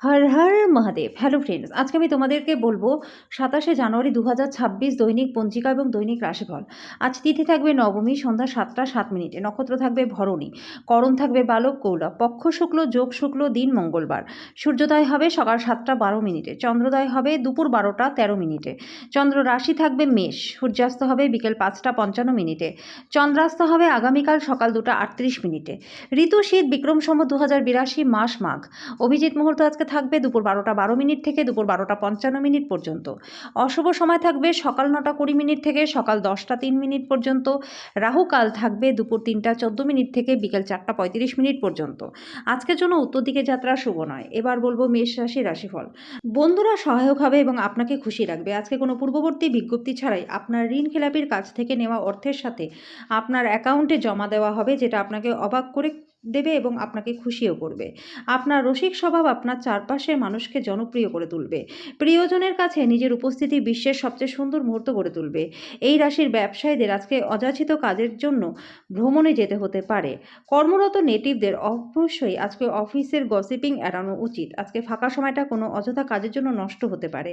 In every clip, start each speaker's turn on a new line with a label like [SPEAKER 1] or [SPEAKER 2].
[SPEAKER 1] Har Har Mahadev. Hello friends, আজকে আমি তোমাদেরকে বলবো 27শে জানুয়ারি 2026 দৈনিক পঞ্জিকা এবং দৈনিক রাশিফল। আজ তিথি থাকবে নবমী, সন্ধ্যা 7টা 7 মিনিটে। নক্ষত্র থাকবে ভরণী, করণ থাকবে বালক কৌলভ, পক্ষ শুক্ল, যোগ শুক্ল, দিন মঙ্গলবার। সূর্যোদয় হবে সকাল 7টা 12 মিনিটে, চন্দ্রোদয় হবে দুপুর 12টা 13 মিনিটে। চন্দ্র রাশি থাকবে মেষ, সূর্যাস্ত হবে বিকেল 5টা 55 মিনিটে, চন্দ্রাস্ত হবে আগামীকাল সকাল 2টা 38 মিনিটে। ঋতু শীত, বিক্রম সম্বত 2082, মাস মাঘ। অভিজিৎ মুহূর্ত আজকে থাকবে দুপুর 12টা 12 মিনিট থেকে দুপুর 12টা 55 মিনিট পর্যন্ত। অশুভ সময় থাকবে সকাল 9টা 20 মিনিট থেকে সকাল 10টা 3 মিনিট পর্যন্ত। রাহু কাল থাকবে দুপুর 3টা 14 মিনিট থেকে বিকেল 4টা 35 মিনিট পর্যন্ত। আজকের জন্য উত্তর দিকে যাত্রা শুভ নয়। এবার বলবো মেষ রাশি রাশিফল। বন্ধুরা সহায়ক হবে এবং আপনাকে খুশি রাখবে। আজকে কোনো পূর্ববর্তী বিজ্ঞপ্তি ছাড়াই আপনার ঋণ খেলাপির কাছ থেকে নেওয়া অর্থের সাথে আপনার অ্যাকাউন্টে জমা দেওয়া হবে, যেটা আপনাকে অবাক করে দেবে এবং আপনাকে খুশিও করবে। আপনার রসিক স্বভাব আপনার চারপাশের মানুষকে জনপ্রিয় করে তুলবে। প্রিয়জনের কাছে নিজের উপস্থিতি বিশ্বের সবচেয়ে সুন্দর মুহূর্ত করে তুলবে। এই রাশির ব্যবসায়ীদের আজকে অযাচিত কাজের জন্য ভ্রমণে যেতে হতে পারে। কর্মরত নেটিভদের অবশ্যই আজকে অফিসের গসিপিং এড়ানো উচিত। আজকে ফাঁকা সময়টা কোনো অযথা কাজের জন্য নষ্ট হতে পারে।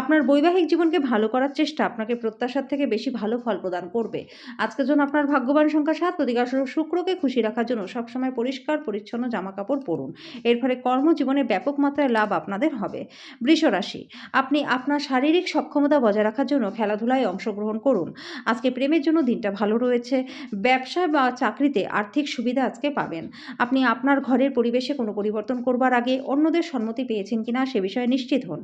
[SPEAKER 1] আপনার বৈবাহিক জীবনকে ভালো করার চেষ্টা আপনাকে প্রত্যাশার থেকে বেশি ভালো ফল প্রদান করবে। আজকের জন্য আপনার ভাগ্যবান সংখ্যা 7, প্রতিকারস্বরূপ শুক্রকে খুশি রাখার জন্য সবসময় পরিষ্কার পরিচ্ছন্ন জামা কাপড় পরুন। এর ফলে কর্মজীবনে ব্যাপক মাত্রায় লাভ আপনাদের হবে। বৃষ রাশি, আপনি আপনার শারীরিক সক্ষমতা বজায় রাখার জন্য খেলাধুলায় অংশগ্রহণ করুন। আজকে প্রেমের জন্য দিনটা ভালো রয়েছে। ব্যবসা বা চাকরিতে আর্থিক সুবিধা আজকে পাবেন। আপনি আপনার ঘরের পরিবেশে কোনো পরিবর্তন করবার আগে অন্যদের সম্মতি পেয়েছেন কিনা সে বিষয়ে নিশ্চিত হন।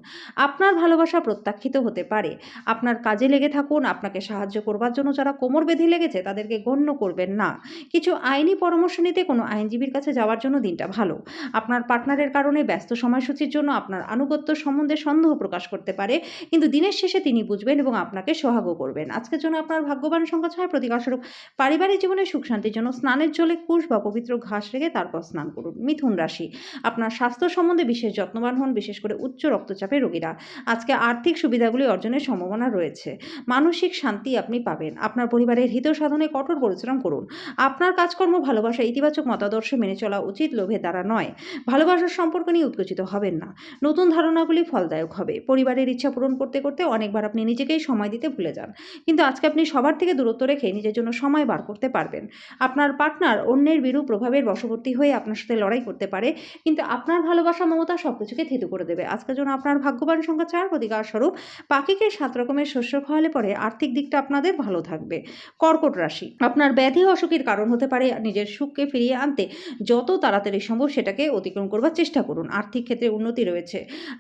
[SPEAKER 1] আপনার ভালোবাসা প্রত্যাখ্যিত হতে পারে। আপনার কাজে লেগে থাকুন। আপনাকে সাহায্য করবার জন্য যারা কোমর বেঁধে লেগেছে তাদেরকে গণ্য করবেন না। কিছু আইনি পরামর্শ নিতে কোনো আইনজীবীর কাছে যাওয়ার জন্য দিনটা ভালো। আপনার পার্টনারের কারণে ব্যস্ত সময়সূচির জন্য আপনার আনুগত্য সম্বন্ধে সন্দেহ প্রকাশ করতে পারে, কিন্তু দিনের শেষে তিনি বুঝবেন এবং আপনাকে সোহাগও করবেন। আজকের জন্য আপনার ভাগ্যবান সংখ্যা 6, প্রতিকারস্বরূপ পারিবারিক জীবনে সুখ শান্তির জন্য স্নানের জলে কুশ বা পবিত্র ঘাস রেখে তারপর স্নান করুন। মিথুন রাশি, আপনার স্বাস্থ্য সম্বন্ধে বিশেষ যত্নবান হন, বিশেষ করে উচ্চ রক্তচাপের রোগীরা। আজকে আর্থিক সুবিধাগুলি অর্জনের সম্ভাবনা রয়েছে। মানসিক শান্তি আপনি পাবেন। আপনার পরিবারের হিত সাধনে কঠোর পরিশ্রম করুন। আপনার কাজকর্ম ভালোবাসা ইতিবাচক মতাদর্শ মেনে চলা উচিত, লোভের দ্বারা নয়। ভালোবাসার সম্পর্ক নিয়ে উত্তেজিত হবেন না। নতুন ধারণাগুলি ফলদায়ক হবে। পরিবারের ইচ্ছা পূরণ করতে করতে অনেকবার আপনি নিজেকেই সময় দিতে ভুলে যান, কিন্তু আজকে আপনি সবার থেকে দূরত্ব রেখে নিজের জন্য সময় বার করতে পারবেন। আপনার পার্টনার অন্যের বিরূপ প্রভাবের বশবর্তী হয়ে আপনার সাথে লড়াই করতে পারে, কিন্তু আপনার ভালোবাসা মমতা সবকিছুকে থেতু করে দেবে। আজকের জন্য আপনার ভাগ্যবান সংখ্যা 4, প্রতিকার স্বরূপ পাখিকে 7 রকমের শস্য খাওয়ালে পরে আর্থিক দিকটা আপনাদের ভালো থাকবে। কর্কট রাশি, আপনার ব্যাধি অসুখের কারণ হতে পারে। নিজের সুখকে ফিরিয়ে আনতে যত তাড়াতাড়ি সম্ভব সেটাকে অতিক্রম করবার চেষ্টা করুন। আর্থিক ক্ষেত্রে উন্নতি রয়েছে।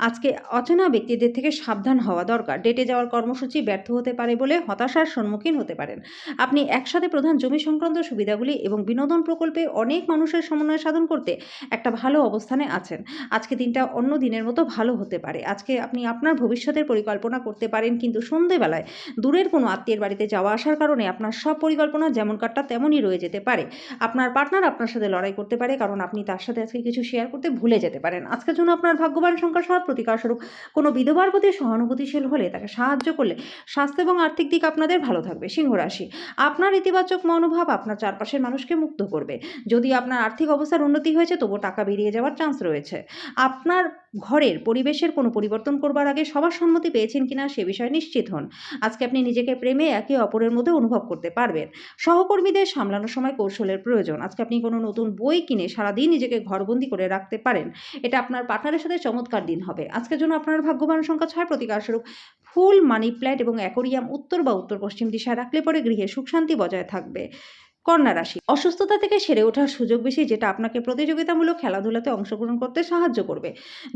[SPEAKER 1] আজকে অচেনা ব্যক্তিদের থেকে সাবধান হওয়া দরকার। ডেটে যাওয়ার কর্মসূচি ব্যর্থ হতে পারে বলে হতাশার সম্মুখীন হতে পারেন। আপনি একসাথে প্রধান জমি সংক্রান্ত সুবিধাগুলি এবং বিনোদন প্রকল্পে অনেক মানুষের সমন্বয় সাধন করতে একটা ভালো অবস্থানে আছেন। আজকে দিনটা অন্য দিনের মতো ভালো হতে পারে। আজকে আপনি আপনার ভবিষ্যতের পরিকল্পনা করতে পারেন, কিন্তু সন্ধেবেলায় দূরের কোনো আত্মীয়ের বাড়িতে যাওয়া আসার কারণে আপনার সব পরিকল্পনা যেমন কাটটা তেমনই রয়ে যেতে পারে। আপনার পার্টনার আপনার সাথে লড়াই করতে পারে, কারণ আপনি তার সাথে আজকে কিছু শেয়ার করতে ভুলে যেতে পারেন। আজকের জন্য আপনার ভাগ্যবান সংখ্যা 7, প্রতিকারস্বরূপ কোনো বিধবার প্রতি সহানুভূতিশীল হলে তাকে সাহায্য করলে স্বাস্থ্য এবং আর্থিক দিক আপনাদের ভালো থাকবে। সিংহ রাশি, আপনার ইতিবাচক মনোভাব আপনার চারপাশের মানুষকে মুগ্ধ করবে। যদি আপনার আর্থিক অবস্থার উন্নতি হয়েছে, তবুও টাকা বেরিয়ে যাওয়ার চান্স রয়েছে। আপনার ঘরের পরিবেশের কোনো পরিবর্তন করবার আগে সবার সম্মতি পেয়েছেন কিনা সে বিষয়ে নিশ্চিত হন। আজকে আপনি নিজেকে প্রেমে একে অপরের মধ্যে অনুভব করতে পারবেন। সহকর্মীদের সামলানোর সময় কৌশলের প্রয়োজন। আজকে আপনি কোনো নতুন বই কিনে সারাদিন নিজেকে ঘরবন্দি করে রাখতে পারেন। এটা আপনার পার্টনারের সাথে চমৎকার দিন হবে। আজকের জন্য আপনার ভাগ্যবান সংখ্যা 6, প্রতিকারস্বরূপ ফুল, মানি প্ল্যান্ট এবং অ্যাকোরিয়াম উত্তর বা উত্তর পশ্চিম দিশায় রাখলে পরে গৃহে সুখ শান্তি বজায় থাকবে। কন্যা রাশি, অসুস্থতা থেকে সেরে ওঠার সুযোগ বেশি, যেটা আপনাকে প্রতিযোগিতামূলক খেলাধুলাতে অংশগ্রহণ করতে সাহায্য করবে।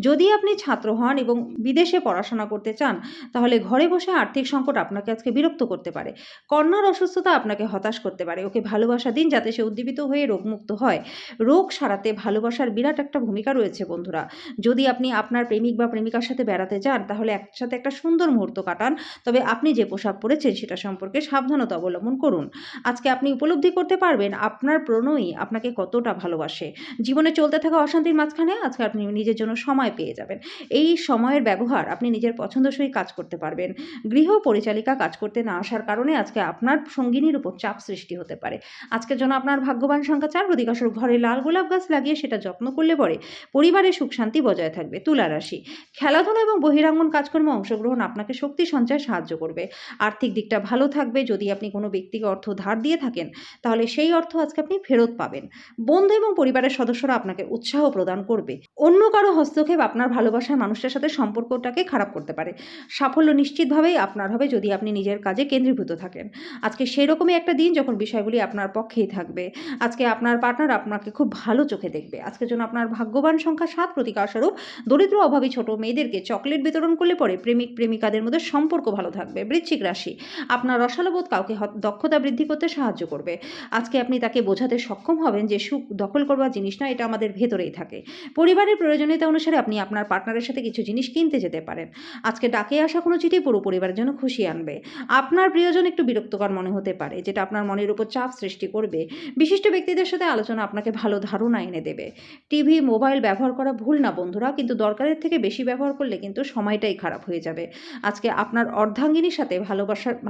[SPEAKER 1] যদি আপনি ছাত্র হন এবং বিদেশে পড়াশোনা করতে চান, তাহলে ঘরে বসে আর্থিক সংকট আপনাকে আজকে বিরক্ত করতে পারে। কন্যার অসুস্থতা আপনাকে হতাশ করতে পারে। ওকে ভালোবাসা দিন যাতে সে উদ্দীপিত হয়ে রোগমুক্ত হয়। রোগ সারাতে ভালোবাসার বিরাট একটা ভূমিকা রয়েছে বন্ধুরা। যদি আপনি আপনার প্রেমিক বা প্রেমিকার সাথে বেড়াতে যান, তাহলে একসাথে একটা সুন্দর মুহূর্ত কাটান। তবে আপনি যে পোশাক পরেছেন সেটা সম্পর্কে সাবধানতা অবলম্বন করুন। আজকে আপনি উপলব্ধি করতে পারবেন আপনার প্রণয়ী আপনাকে কতটা ভালোবাসে। জীবনে চলতে থাকা অশান্তির মাঝখানে আজকে আপনি নিজের জন্য সময় পেয়ে যাবেন। এই সময়ের ব্যবহার আপনি নিজের পছন্দসই কাজ করতে পারবেন। গৃহ পরিচালিকা কাজ করতে না আসার কারণে আজকে আপনার সঙ্গিনীর উপর চাপ সৃষ্টি হতে পারে। আজকের জন্য আপনার ভাগ্যবান সংখ্যা ৪, প্রতিকাশর ঘরে লাল গোলাপ গাছ লাগিয়ে সেটা যত্ন করলে পরে পরিবারের সুখ শান্তি বজায় থাকবে। তুলা রাশি, খেলাধুলা এবং বহিরাঙ্গন কাজকর্মে অংশগ্রহণ আপনাকে শক্তি সঞ্চয়ে সাহায্য করবে। আর্থিক দিকটা ভালো থাকবে। যদি আপনি কোনো ব্যক্তিকে অর্থ ধার দিয়ে থাকেন তাহলে সেই অর্থ আজকে আপনি ফেরত পাবেন। বন্ধু এবং পরিবারের সদস্যরা আপনাকে উৎসাহ প্রদান করবে। অন্য কারো হস্তক্ষেপ আপনার ভালোবাসার মানুষটার সাথে সম্পর্কটাকে খারাপ করতে পারে। সাফল্য নিশ্চিতভাবেই আপনার হবে যদি আপনি নিজের কাজে কেন্দ্রীভূত থাকেন। আজকে সেই রকমই একটা দিন যখন বিষয়গুলি আপনার পক্ষেই থাকবে। আজকে আপনার পার্টনার আপনাকে খুব ভালো চোখে দেখবে। আজকের জন্য আপনার ভাগ্যবান সংখ্যা ৭, প্রতিকারস্বরূপ দরিদ্র অভাবী ছোট মেয়েদেরকে চকলেট বিতরণ করলে পরে প্রেমিক প্রেমিকাদের মধ্যে সম্পর্ক ভালো থাকবে। বৃশ্চিক রাশি, আপনার রসালোবোধ কাউকে দক্ষতা বৃদ্ধি করতে সাহায্য করবে। আজকে আপনি তাকে বোঝাতে সক্ষম হবেন যে সুখ দখল করবার জিনিস না, এটা আমাদের ভেতরেই থাকে। পরিবারের প্রয়োজনীয়তা অনুসারে আপনি আপনার পার্টনারের সাথে কিছু জিনিস কিনতে যেতে পারেন। আজকে ডাকে আসা কোনো চিঠি পুরো পরিবারের জন্য খুশি আনবে। আপনার প্রিয়জন একটু বিরক্তকর মনে হতে পারে, যেটা আপনার মনের উপর চাপ সৃষ্টি করবে। বিশিষ্ট ব্যক্তিদের সাথে আলোচনা আপনাকে ভালো ধারণা এনে দেবে। টিভি মোবাইল ব্যবহার করা ভুল না বন্ধুরা, কিন্তু দরকারের থেকে বেশি ব্যবহার করলে কিন্তু সময়টাই খারাপ হয়ে যাবে। আজকে আপনার অর্ধাঙ্গিনীর সাথে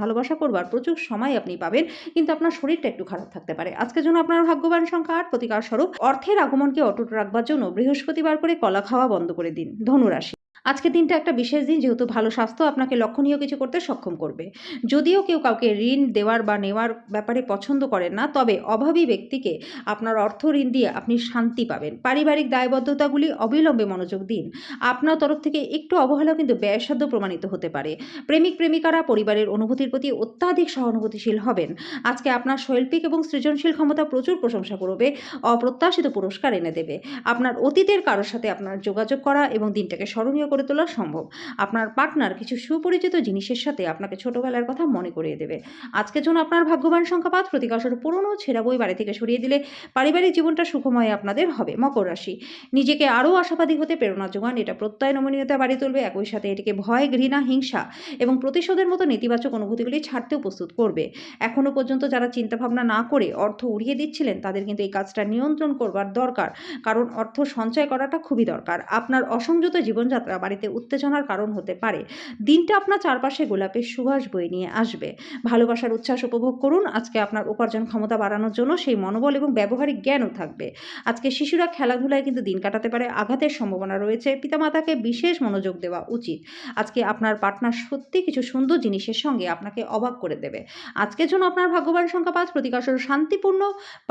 [SPEAKER 1] ভালোবাসা করবার প্রচুর সময় আপনি পাবেন, কিন্তু আপনার শরীরটা একটু খারাপ থাকতে পারে। আজকের জন্য আপনার ভাগ্যবান সংখ্যা ৮, প্রতিকার স্বরূপ অর্থের আগমনকে অটুট রাখবার জন্য বৃহস্পতিবার করে কলা খাওয়া বন্ধ করে দিন। ধনুরাশি, আজকের দিনটা একটা বিশেষ দিন, যেহেতু ভালো স্বাস্থ্য আপনাকে লক্ষণীয় কিছু করতে সক্ষম করবে। যদিও কেউ কাউকে ঋণ দেওয়ার বা নেওয়ার ব্যাপারে পছন্দ করেন না, তবে অভাবী ব্যক্তিকে আপনার অর্থ ঋণ দিয়ে আপনি শান্তি পাবেন। পারিবারিক দায়বদ্ধতাগুলি অবিলম্বে মনোযোগ দিন। আপনার তরফ থেকে একটু অবহেলা কিন্তু ব্যয়সাধ্য প্রমাণিত হতে পারে। প্রেমিক প্রেমিকারা পরিবারের অনুভূতির প্রতি অত্যাধিক সহানুভূতিশীল হবেন। আজকে আপনার শৈল্পিক এবং সৃজনশীল ক্ষমতা প্রচুর প্রশংসা করবে, অপ্রত্যাশিত পুরস্কার এনে দেবে। আপনার অতীতের কারোর সাথে আপনার যোগাযোগ করা এবং দিনটাকে স্মরণীয় করে তোলা সম্ভব। আপনার পার্টনার কিছু সুপরিচিত জিনিসের সাথে আপনাকে ছোটবেলার কথা মনে করিয়ে দেবে। আজকের জন্য আপনার ভাগ্যবান সংখ্যা ৫, প্রতিকারস্বরূপ পুরনো ছেঁড়া বই বাড়ি থেকে সরিয়ে দিলে পারিবারিক জীবনটা সুখময় আপনাদের হবে। মকর রাশি, নিজেকে আরও আশাবাদী হতে প্রেরণা যোগান, এটা প্রত্যয় নমনীয়তা বাড়িয়ে তুলবে। একই সাথে এটিকে ভয়, ঘৃণা, হিংসা এবং প্রতিশোধের মতো নেতিবাচক অনুভূতিগুলি ছাড়তেও প্রস্তুত করবে। এখনও পর্যন্ত যারা চিন্তাভাবনা না করে অর্থ উড়িয়ে দিচ্ছিলেন তাদের কিন্তু এই কাজটা নিয়ন্ত্রণ করবার দরকার, কারণ অর্থ সঞ্চয় করাটা খুবই দরকার। আপনার অসংযত জীবনযাত্রা বাড়িতে উত্তেজনার কারণ হতে পারে। দিনটা আপনার চারপাশে গোলাপের সুবাস বয়ে নিয়ে আসবে। ভালোবাসার উচ্ছ্বাস উপভোগ করুন। আজকে আপনার উপার্জন ক্ষমতা বাড়ানোর জন্য সেই মনোবল এবং ব্যবহারিক জ্ঞানও থাকবে। আজকে শিশুরা খেলাধুলায় কিন্তু দিন কাটাতে পারে, আঘাতের সম্ভাবনা রয়েছে। পিতামাতাকে বিশেষ মনোযোগ দেওয়া উচিত। আজকে আপনার পার্টনার সত্যি কিছু সুন্দর জিনিসের সঙ্গে আপনাকে অবাক করে দেবে। আজকের জন্য আপনার ভাগ্যবান সংখ্যা ৫, প্রতিকারস্বরূপ শান্তিপূর্ণ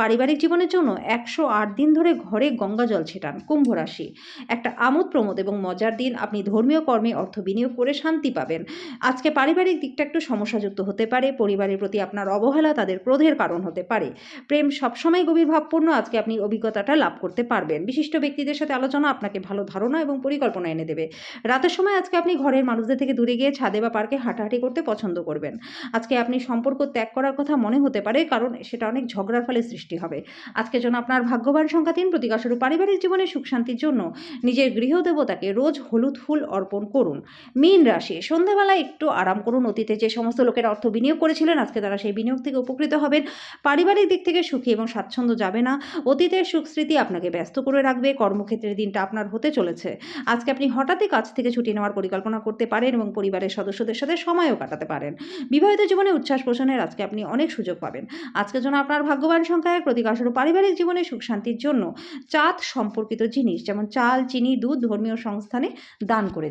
[SPEAKER 1] পারিবারিক জীবনের জন্য ১০৮ দিন ধরে ঘরে গঙ্গা জল ছেটান। কুম্ভ রাশি, একটা আমোদ প্রমোদ এবং মজার দিন। আপনি ধর্মীয় কর্মে অর্থ বিনিয়োগ করে শান্তি পাবেন। আজকে পারিবারিক দিকটা একটু সমস্যাযুক্ত হতে পারে। পরিবারের প্রতি আপনার অবহেলা তাদের ক্রোধের কারণ হতে পারে। প্রেম সবসময় গভীর ভাবপূর্ণ। আজকে আপনি অভিজ্ঞতাটা লাভ করতে পারবেন। বিশিষ্ট ব্যক্তিদের সাথে আলোচনা আপনাকে ভালো ধারণা এবং পরিকল্পনা এনে দেবে। রাতের সময় আজকে আপনি ঘরের মানুষদের থেকে দূরে গিয়ে ছাদে বা পার্কে হাঁটাহাঁটি করতে পছন্দ করবেন। আজকে আপনি সম্পর্ক ত্যাগ করার কথা মনে হতে পারে, কারণ সেটা অনেক ঝগড়ার ফলে সৃষ্টি হবে। আজকের জন্য আপনার ভাগ্যবান সংখ্যা ৩, প্রতিকারস্বরূপ পারিবারিক জীবনে সুখ শান্তির জন্য নিজের গৃহদেবতাকে রোজ হলুদ ফুল অর্পণ করুন। মীন রাশি, সন্ধ্যাবেলায় একটু আরাম করুন। অতীতে যে সমস্ত লোকেরা অর্থ বিনিয়োগ করেছিলেন আজকে তারা সেই বিনিয়োগ থেকে উপকৃত হবেন। পারিবারিক দিক থেকে সুখী এবং স্বাচ্ছন্দ্য যাবে না। অতীতের সুখ স্মৃতি আপনাকে ব্যস্ত করে রাখবে। কর্মক্ষেত্রের দিনটা আপনার হতে চলেছে। আজকে আপনি হঠাৎই কাজ থেকে ছুটি নেওয়ার পরিকল্পনা করতে পারেন এবং পরিবারের সদস্যদের সাথে সময়ও কাটাতে পারেন। বিবাহিত জীবনে উচ্ছ্বাস পোষণের আজকে আপনি অনেক সুযোগ পাবেন। আজকের জন্য আপনার ভাগ্যবান সংখ্যা ১, প্রতিকারস্বরূপ পারিবারিক জীবনে সুখ শান্তির জন্য চাঁদ সম্পর্কিত জিনিস যেমন চাল, চিনি, দুধ ধর্মীয় সংস্থানে দান করে